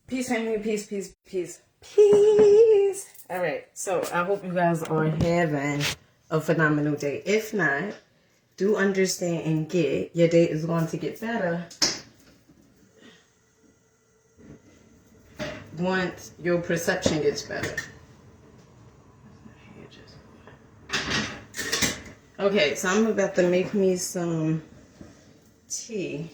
Peace, family. Peace, peace, peace, peace. All right. So I hope you guys are having a phenomenal day. If not, do understand and get your day is going to get better once your perception gets better. Okay, so I'm about to make me some tea.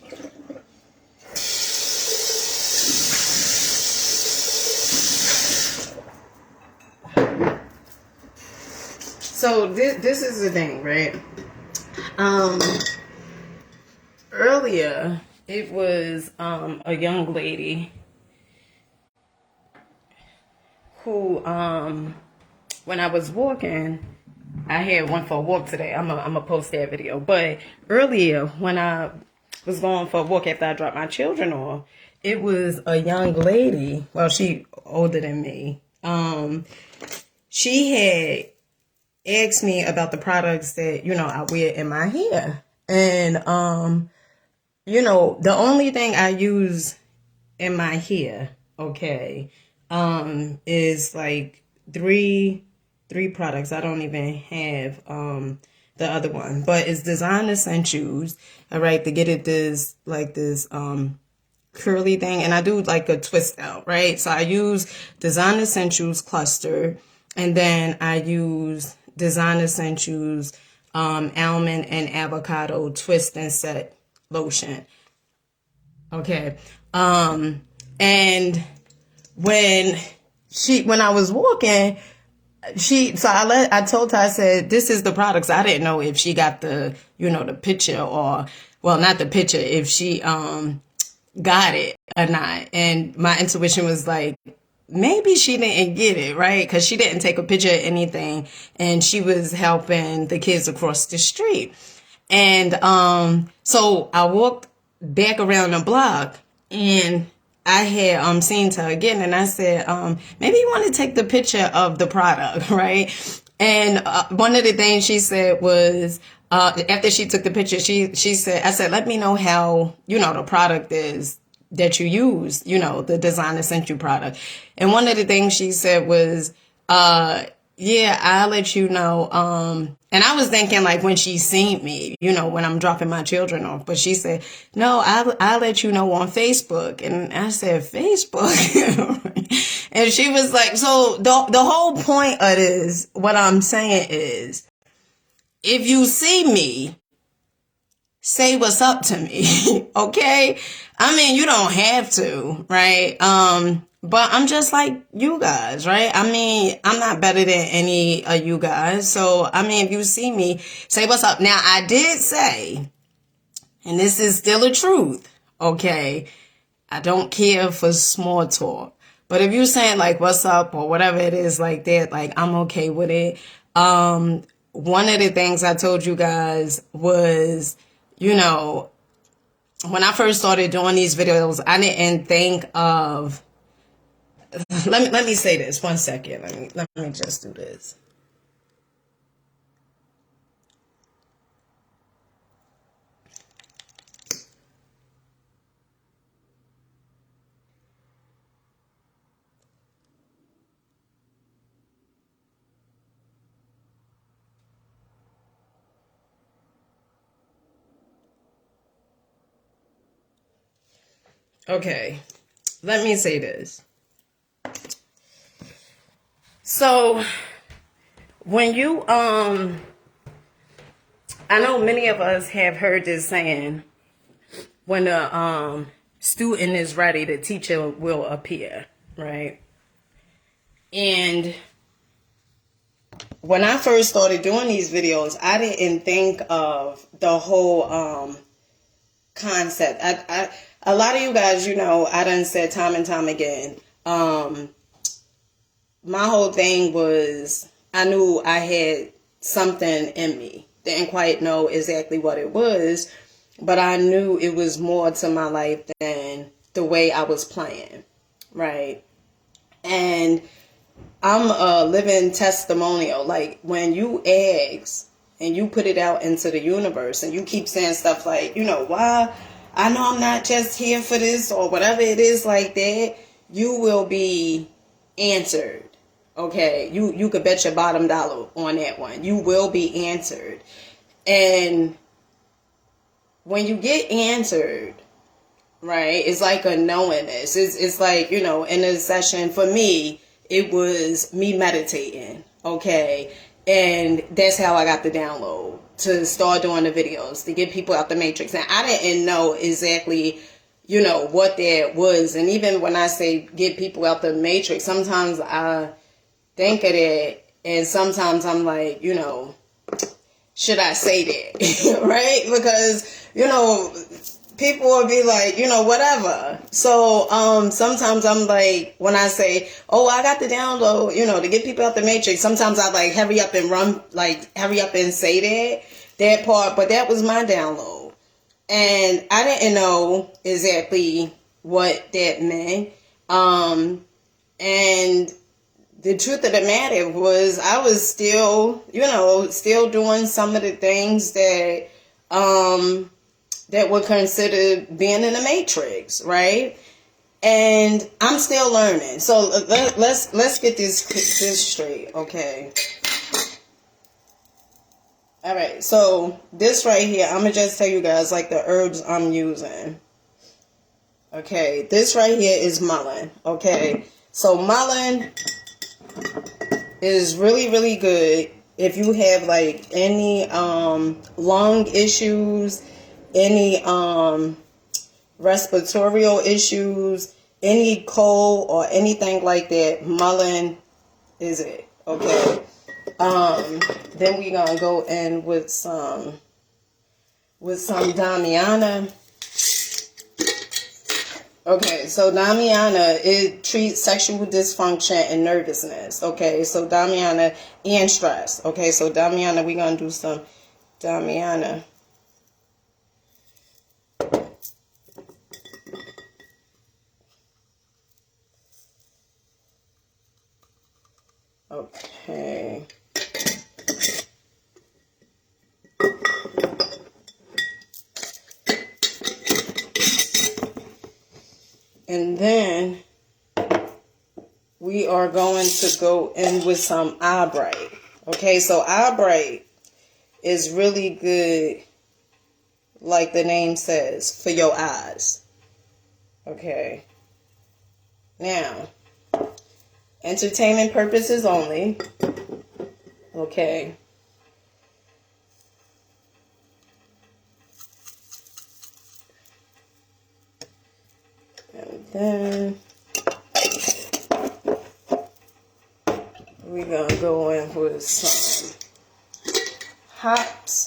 So this is the thing, right? Earlier it was a young lady who when I was walking, I had went for a walk today. I'm a post that video. But earlier when I was going for a walk after I dropped my children off, it was a young lady. Well, she older than me. She had asked me about the products that, I wear in my hair. And, the only thing I use in my hair, okay, is like three products. I don't even have, the other one, but it's Design Essentials. All right. To get it this curly thing. And I do like a twist out, right? So I use Design Essentials cluster. And then I use Design Essentials almond and avocado twist and set lotion. Okay. And when I was walking, I told her, I said, this is the products. I didn't know if she got the picture or, well, not the picture, if she got it or not. And my intuition was like, maybe she didn't get it, right? Because she didn't take a picture of anything, and she was helping the kids across the street. And so I walked back around the block, and I had seen her again, and I said, maybe you want to take the picture of the product, right? And one of the things she said was, after she took the picture, she said, I said, let me know how, the product is that you use, the Design Essential product. And one of the things she said was, yeah, I'll let you know. And I was thinking like when she seen me, when I'm dropping my children off, but she said, no, I'll let you know on Facebook. And I said, Facebook? And she was like, so the whole point of this, what I'm saying is, if you see me, say what's up to me, okay? I mean, you don't have to, right? But I'm just like you guys, right? I mean, I'm not better than any of you guys. So, I mean, if you see me, say what's up. Now, I did say, and this is still a truth, okay? I don't care for small talk. But if you're saying like, what's up or whatever it is like that, like, I'm okay with it. One of the things I told you guys was, when I first started doing these videos, I didn't think of, let me say this 1 second. Let me just do this. Okay, let me say this. So when you, I know many of us have heard this saying, when a student is ready, the teacher will appear, right? And when I first started doing these videos, I didn't think of the whole concept. A lot of you guys, I done said time and time again, my whole thing was, I knew I had something in me. Didn't quite know exactly what it was, but I knew it was more to my life than the way I was playing, right? And I'm a living testimonial. Like, when you ask and you put it out into the universe and you keep saying stuff like, why? I know I'm not just here for this or whatever it is like that. you will be answered. Okay, you could bet your bottom dollar on that one. You will be answered. And when you get answered, right, it's like a knowingness. It's like, you know, in a session, for me, it was me meditating, okay? And that's how I got the download to start doing the videos, to get people out the matrix. And I didn't know exactly, you know, what that was. And even when I say get people out the matrix, sometimes I think of it, and sometimes I'm like, you know, should I say that? Right? Because, you know, people will be like, you know, whatever. So sometimes I'm like, when I say, oh, I got the download, you know, to get people out the matrix, sometimes I like hurry up and run, like hurry up and say that part. But that was my download. And I didn't know exactly what that meant. And the truth of the matter was I was still, you know, still doing some of the things that that were considered being in the matrix, right? And I'm still learning. So let's get this straight, okay? All right, so this right here, I'm gonna just tell you guys like the herbs I'm using. Okay, this right here is mullein. Okay, so mullein is really, really good if you have like any lung issues, any respiratory issues, any cold or anything like that. Mullein is it, okay? Then we gonna go in with some Damiana. Okay, so Damiana, it treats sexual dysfunction and nervousness. Okay, so Damiana and stress. Okay, so Damiana, we're going to do some Damiana. Okay. And then we are going to go in with some eye bright. Okay, so eye bright is really good, like the name says, for your eyes. Okay. Now, entertainment purposes only. Okay. And then we're going to go in with some hops.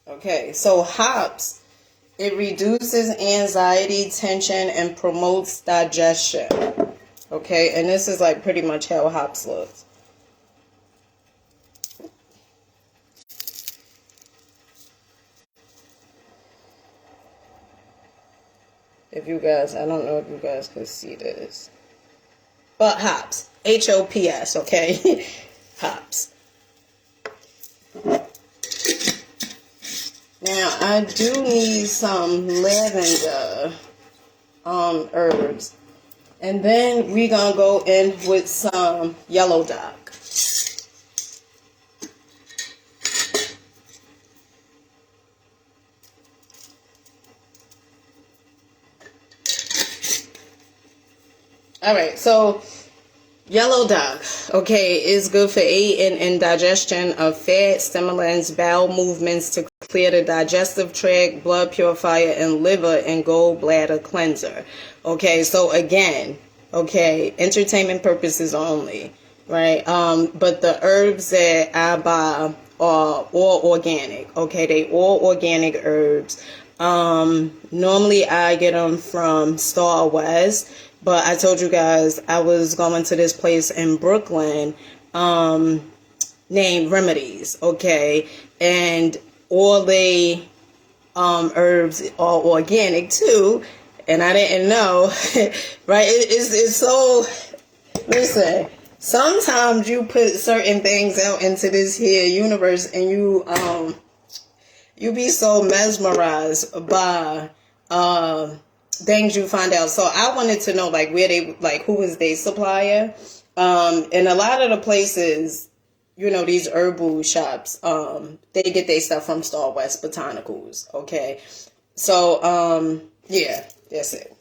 Okay, so hops, it reduces anxiety, tension, and promotes digestion. Okay, and this is like pretty much how hops looks. If you guys, I don't know if you guys could see this. But hops. H-O-P-S, okay? Hops. Now, I do need some lavender herbs. And then we're going to go in with some yellow dock. All right, so yellow dock, okay, is good for aiding in digestion of fat, stimulants, bowel movements to clear the digestive tract, blood purifier, and liver and gallbladder cleanser. Okay, so again, okay, entertainment purposes only, right? But the herbs that I buy are all organic. Okay, they all organic herbs. Normally I get them from Star West. But I told you guys I was going to this place in Brooklyn named Remedies, okay? And all the herbs are organic too. And I didn't know, right? It's so, listen, sometimes you put certain things out into this here universe and you be so mesmerized by things you find out. So I wanted to know like where they like who is their supplier. And a lot of the places, these herbal shops, they get their stuff from Star West Botanicals. Okay. So yeah, that's it.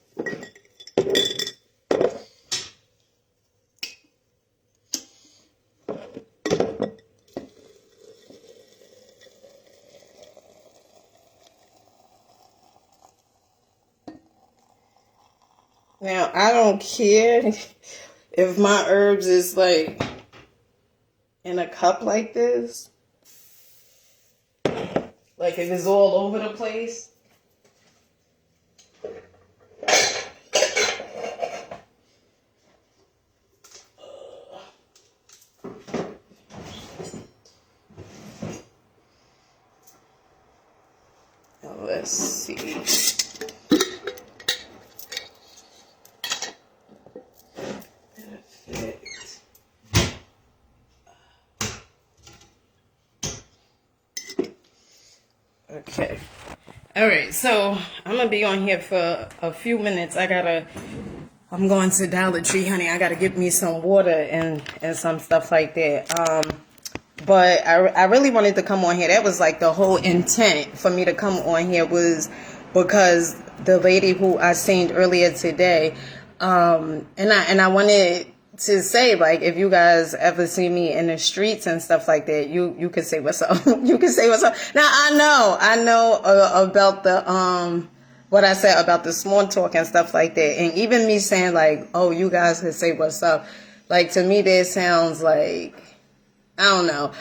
Now, I don't care if my herbs is like in a cup like this. Like if it's all over the place. Now, let's see. Okay. All right. So I'm going to be on here for a few minutes. I'm going to Dollar Tree, honey. I got to get me some water and some stuff like that. But I really wanted to come on here. That was like the whole intent for me to come on here was because the lady who I seen earlier today, and I wanted to say, like, if you guys ever see me in the streets and stuff like that, you could say what's up. You can say what's up. Now I know about the what I said about the small talk and stuff like that, and even me saying like, oh, you guys can say what's up. Like to me, that sounds like I don't know.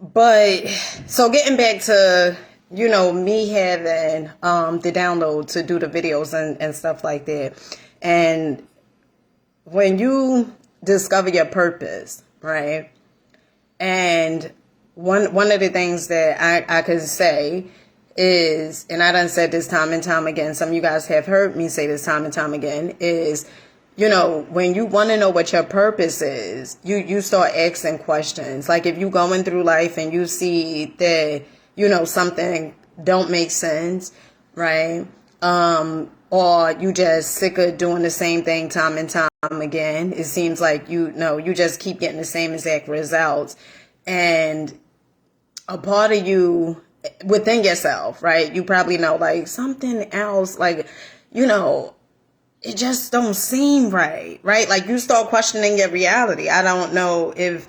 But so getting back to me having the download to do the videos and stuff like that, and when you discover your purpose, right? And one of the things that I could say is, and I done said this time and time again, some of you guys have heard me say this time and time again, is, when you want to know what your purpose is, you start asking questions. Like if you going through life and you see that, something don't make sense, right? Or you just sick of doing the same thing time and time again. It seems like you just keep getting the same exact results. And a part of you within yourself, right? You probably know like something else, like, it just don't seem right? Like you start questioning your reality. I don't know if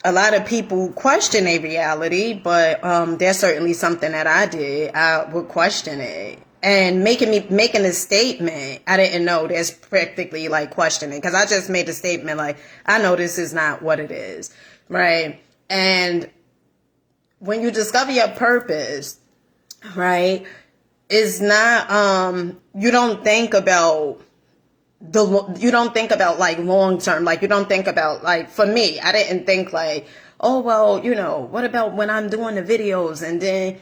a lot of people question a reality, but that's certainly something that I did. I would question it. And making a statement, I didn't know that's practically like questioning, because I just made a statement like, I know this is not what it is, right? And when you discover your purpose, right, it's not, you don't think about like long term, like you don't think about like, for me, I didn't think like, oh, well, what about when I'm doing the videos and then,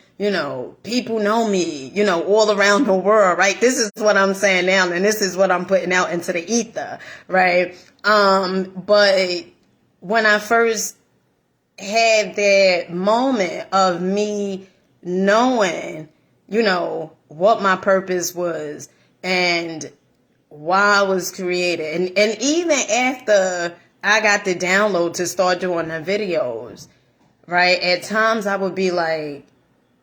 people know me, all around the world, right? This is what I'm saying now, and this is what I'm putting out into the ether, right? But when I first had that moment of me knowing, what my purpose was and why I was created, and even after I got the download to start doing the videos, right? At times I would be like,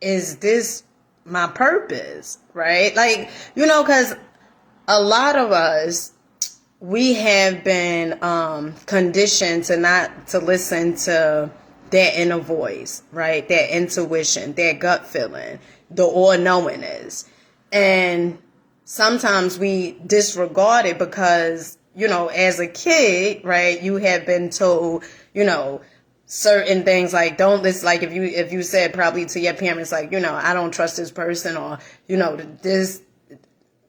is this my purpose, right? Like, because a lot of us, we have been conditioned to not to listen to that inner voice, right? That intuition, that gut feeling, the all-knowingness. And sometimes we disregard it because, as a kid, right, you have been told, certain things like don't listen, like if you said probably to your parents like, I don't trust this person, or, this,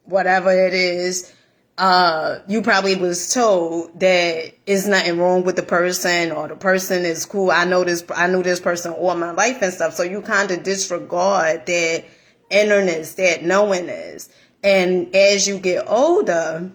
whatever it is, you probably was told that there's nothing wrong with the person, or the person is cool. I knew this person all my life and stuff. So you kind of disregard that innerness, that knowingness. And as you get older,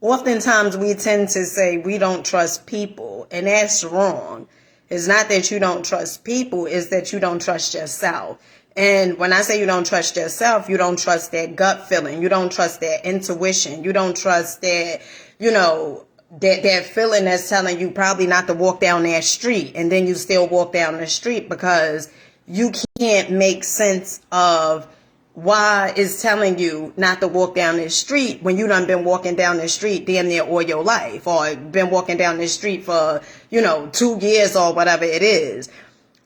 oftentimes we tend to say we don't trust people, and that's wrong. It's not that you don't trust people, it's that you don't trust yourself. And when I say you don't trust yourself, you don't trust that gut feeling. You don't trust that intuition. You don't trust that, that feeling that's telling you probably not to walk down that street. And then you still walk down the street because you can't make sense of why it's telling you not to walk down this street when you done been walking down the street damn near all your life, or been walking down the street for, 2 years or whatever it is.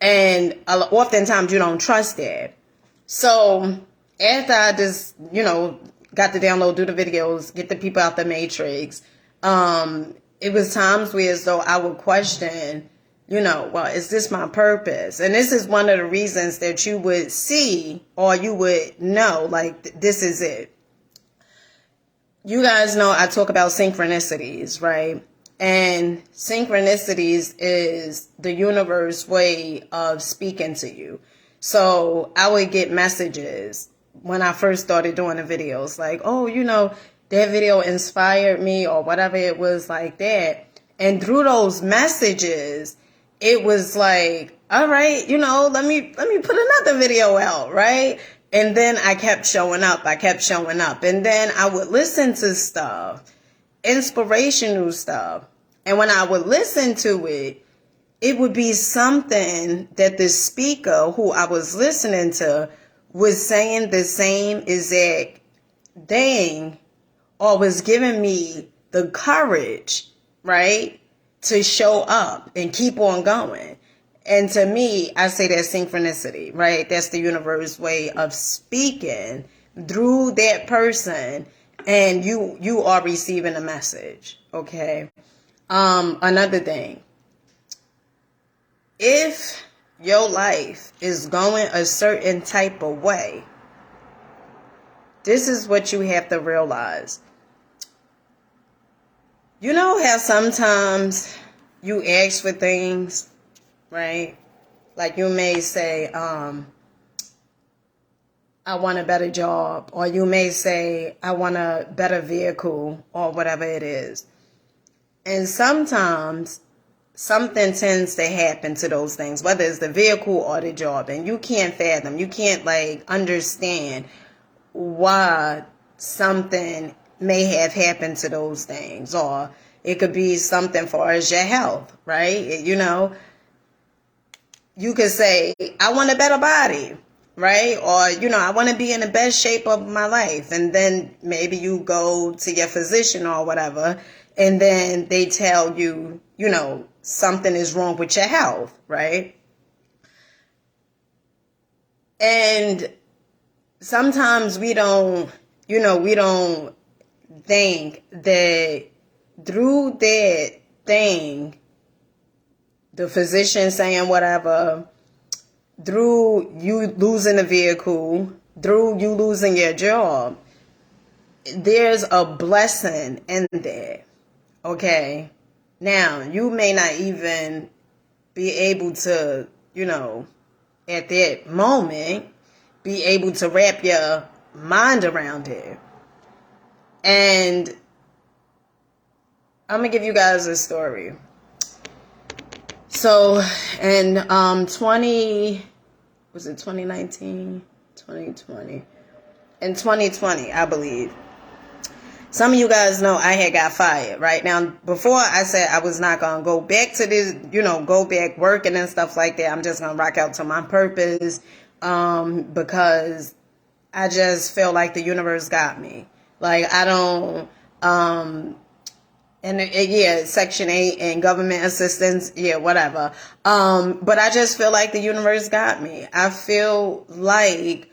And oftentimes you don't trust that. So after I just, got to download, do the videos, get the people out the matrix, it was times where as though I would question, well, is this my purpose? And this is one of the reasons that you would see, or you would know, like, this is it. You guys know I talk about synchronicities, right? And synchronicities is the universe way of speaking to you. So I would get messages when I first started doing the videos, like, oh, that video inspired me, or whatever it was like that. And through those messages, it was like, all right, let me put another video out, right? And then I kept showing up. And then I would listen to stuff, inspirational stuff. And when I would listen to it, it would be something that the speaker who I was listening to was saying the same exact thing, or was giving me the courage, right, to show up and keep on going. And to me, I say that's synchronicity, right? That's the universe way of speaking through that person, and you are receiving a message, okay? Another thing, if your life is going a certain type of way, this is what you have to realize. You know how sometimes you ask for things, right? Like you may say, I want a better job, or you may say, I want a better vehicle, or whatever it is. And sometimes something tends to happen to those things, whether it's the vehicle or the job, and you can't fathom, you can't understand why something may have happened to those things. Or it could be something for as your health, right? You could say, I want a better body, right? Or, I want to be in the best shape of my life. And then maybe you go to your physician or whatever, and then they tell you, something is wrong with your health, right? And sometimes we don't think that through that thing, the physician saying whatever, through you losing a vehicle, through you losing your job, there's a blessing in there, okay? Now, you may not even be able to, at that moment, be able to wrap your mind around it. And I'm going to give you guys a story. So in 2019, 2020? In 2020, I believe. Some of you guys know I had got fired, right? Now, before I said I was not going to go back to this, go back working and stuff like that. I'm just going to rock out to my purpose, because I just feel like the universe got me. Like, I don't, Section 8 and government assistance, whatever. But I just feel like the universe got me. I feel like,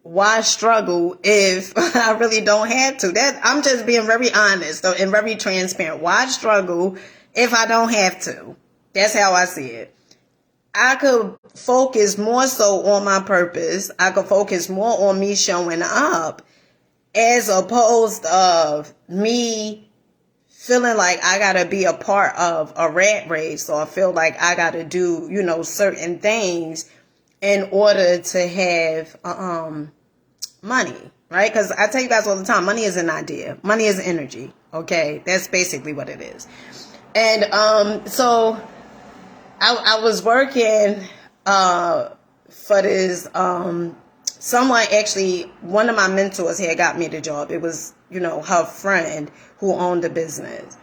why struggle if I really don't have to? I'm just being very honest and very transparent. Why struggle if I don't have to? That's how I see it. I could focus more so on my purpose. I could focus more on me showing up, as opposed of me feeling like I gotta be a part of a rat race, or feel like I gotta do, certain things in order to have money, right? Because I tell you guys all the time, money is an idea. Money is energy, okay? That's basically what it is. And so I was working for this, someone actually, one of my mentors had got me the job. It was, her friend who owned the business.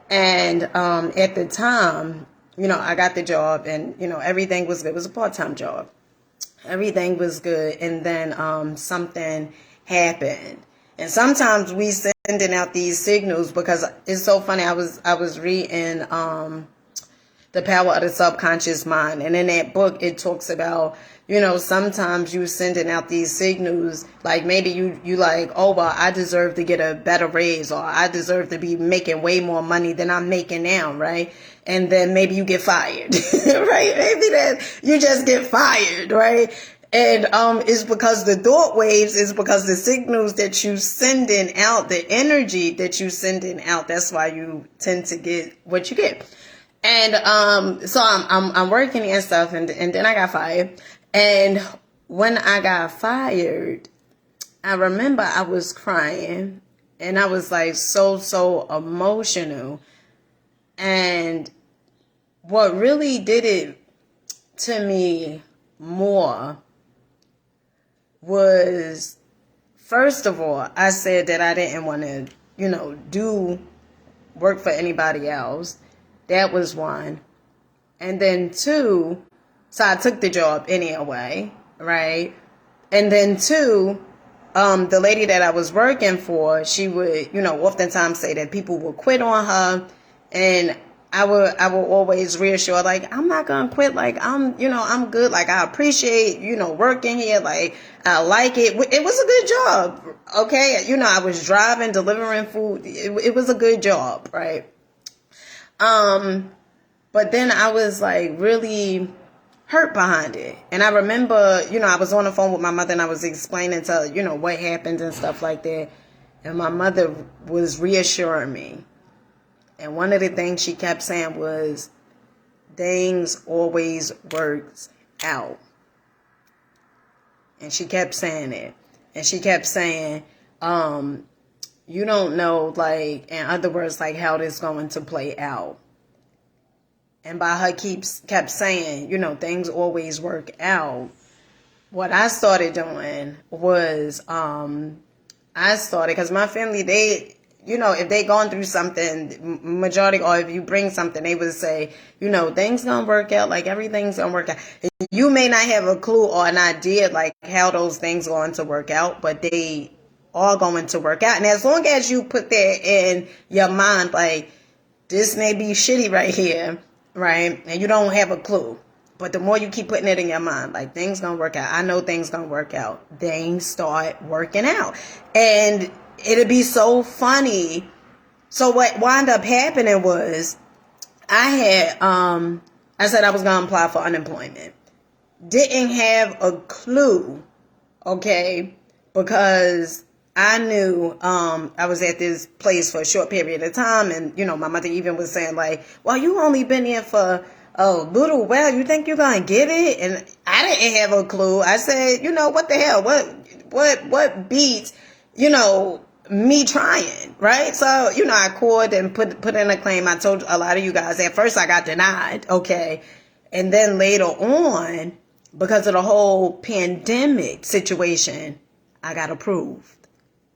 And at the time, I got the job and, everything was good. It was a part-time job. Everything was good. And then something happened. And sometimes we sending out these signals because it's so funny. I was reading The Power of the Subconscious Mind. And in that book, it talks about, sometimes you sending out these signals, like maybe you like, oh, well, I deserve to get a better raise, or I deserve to be making way more money than I'm making now, right? And then maybe you get fired, right? Maybe that you just get fired, right? And it's because the thought waves, is because the signals that you sending out, the energy that you sending out, that's why you tend to get what you get. And so I'm working and stuff, and then I got fired. And when I got fired, I remember I was crying, and I was like so emotional. And what really did it to me more was, first of all, I said that I didn't want to, do work for anybody else. That was one. And then two, so I took the job anyway, right? And then two, the lady that I was working for, she would, oftentimes say that people will quit on her. And I would always reassure, like, I'm not going to quit. Like, I'm good. Like, I appreciate, working here. Like, I like it. It was a good job. Okay. I was driving, delivering food. It was a good job. Right. But then I was like really hurt behind it. And I remember, I was on the phone with my mother and I was explaining to her, what happened and stuff like that. And my mother was reassuring me. And one of the things she kept saying was, things always works out. And she kept saying it. And she kept saying, you don't know, like, in other words, like how this going to play out. And by her kept saying, things always work out. What I started doing was, because my family, they, if they gone through something, majority, or if you bring something, they would say, things gonna work out, like everything's gonna work out. You may not have a clue or an idea, like how those things are going to work out, but they are going to work out. And as long as you put that in your mind, like, this may be shitty right here, right? And you don't have a clue. But the more you keep putting it in your mind, like, things gonna work out. I know things gonna work out. Things start working out. And it'll be so funny. So what wound up happening was, I said I was gonna apply for unemployment. Didn't have a clue, okay? Because I knew I was at this place for a short period of time, and my mother even was saying, like, well, you only been here for a little while, you think you're gonna get it? And I didn't have a clue. I said, what the hell, what beats me trying, right? So I called and put in a claim. I told a lot of you guys, at first I got denied, okay, and then later on, because of the whole pandemic situation, I got approved.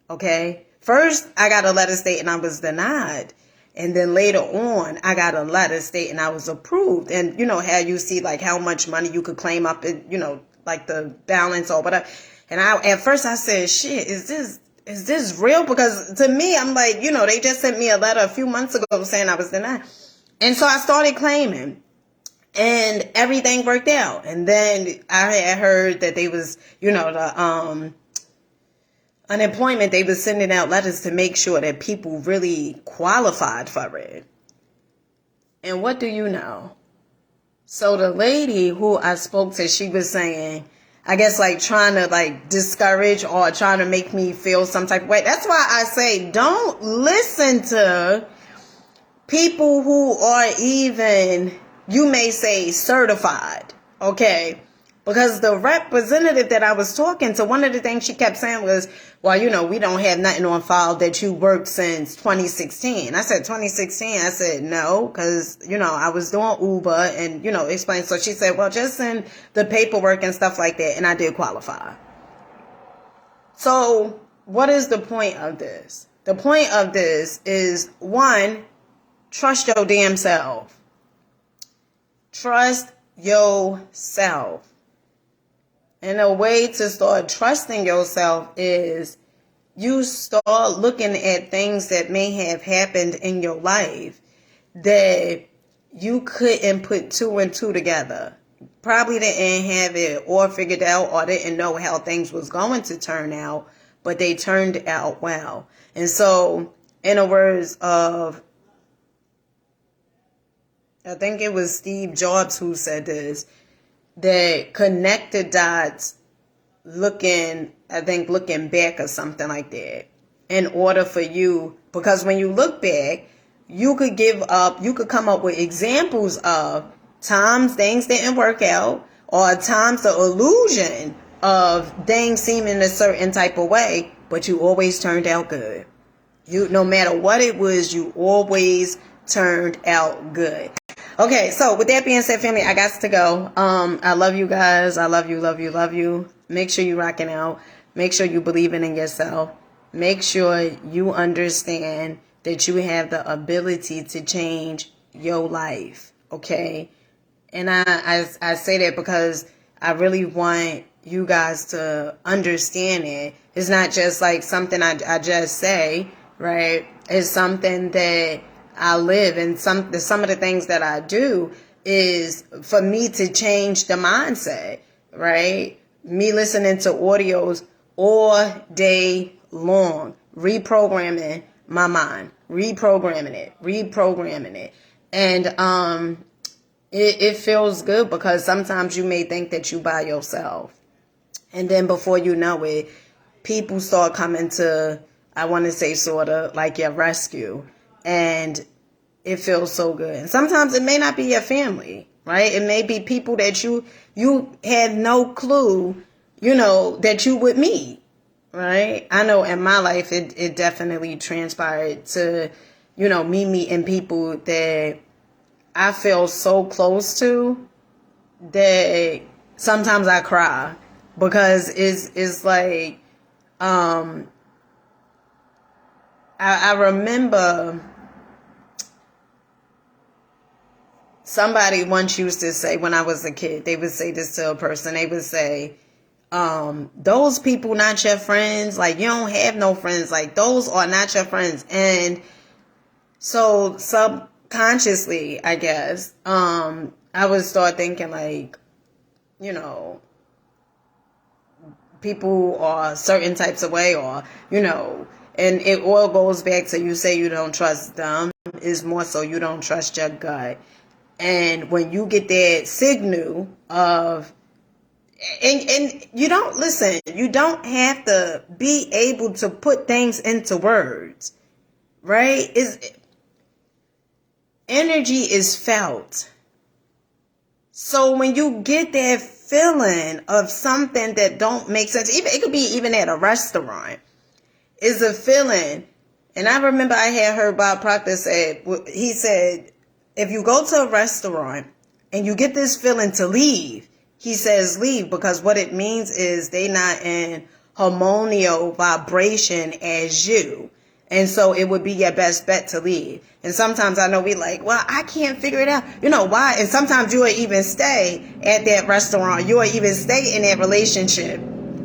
Okay. First, I got a letter stating I was denied. And then later on, I got a letter stating I was approved. And how you see, like, how much money you could claim up in, like the balance or whatever. And at first I said, shit, is this real? Because to me, I'm like, they just sent me a letter a few months ago saying I was denied. And so I started claiming. And everything worked out. And then I had heard that they was, the unemployment, they was sending out letters to make sure that people really qualified for it. And what do you know? So the lady who I spoke to, she was saying, I guess, like, trying to, like, discourage or trying to make me feel some type of way. That's why I say, don't listen to people who are even, you may say, certified, okay? Because the representative that I was talking to, one of the things she kept saying was, well, we don't have nothing on file that you worked since 2016. I said, 2016? I said, no, because, I was doing Uber and, explain. So she said, well, just send the paperwork and stuff like that. And I did qualify. So what is the point of this? The point of this is, one, trust your damn self. Trust yourself. And a way to start trusting yourself is you start looking at things that may have happened in your life that you couldn't put two and two together. Probably didn't have it all figured out or didn't know how things was going to turn out, but they turned out well. And so, in the words of, I think it was Steve Jobs who said this, that connect the dots looking back or something like that, in order for you, because when you look back, you could come up with examples of times things didn't work out, or times the illusion of things seeming a certain type of way, but you always turned out good. No matter what it was, you always turned out good. Okay, so with that being said, family, I got to go. I love you guys. I love you, love you, love you. Make sure you rocking out. Make sure you believing in yourself. Make sure you understand that you have the ability to change your life. Okay, and I say that because I really want you guys to understand it. It's not just like something I just say, right? It's something that I live, and some of the things that I do is for me to change the mindset, right? Me listening to audios all day long, reprogramming my mind, reprogramming it. And it feels good, because sometimes you may think that you by yourself, and then before you know it, people start coming to, I want to say, sort of like your rescue. And it feels so good. And sometimes it may not be your family, right? It may be people that you had no clue, that you would meet, right? I know in my life, it definitely transpired to, me meeting people that I feel so close to that sometimes I cry, because it's like, I remember somebody once used to say, when I was a kid, they would say this to a person. They would say, those people not your friends. Like, you don't have no friends. Like, those are not your friends. And so subconsciously, I guess, I would start thinking like, people are certain types of way, or, and it all goes back to, you say you don't trust them, is more so you don't trust your gut. And when you get that signal of, and you don't listen, you don't have to be able to put things into words, right? Energy is felt. So when you get that feeling of something that don't make sense, it could be even at a restaurant, is a feeling. And I remember I had heard Bob Proctor said, he said, if you go to a restaurant and you get this feeling to leave, he says leave, because what it means is they not in harmonial vibration as you. And so it would be your best bet to leave. And sometimes I know we like, well, I can't figure it out. Why? And sometimes you will even stay at that restaurant. You will even stay in that relationship,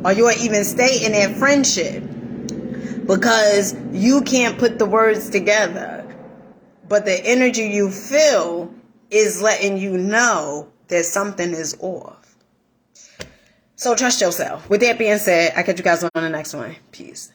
or you will even stay in that friendship, because you can't put the words together. But the energy you feel is letting you know that something is off. So trust yourself. With that being said, I'll catch you guys on the next one. Peace.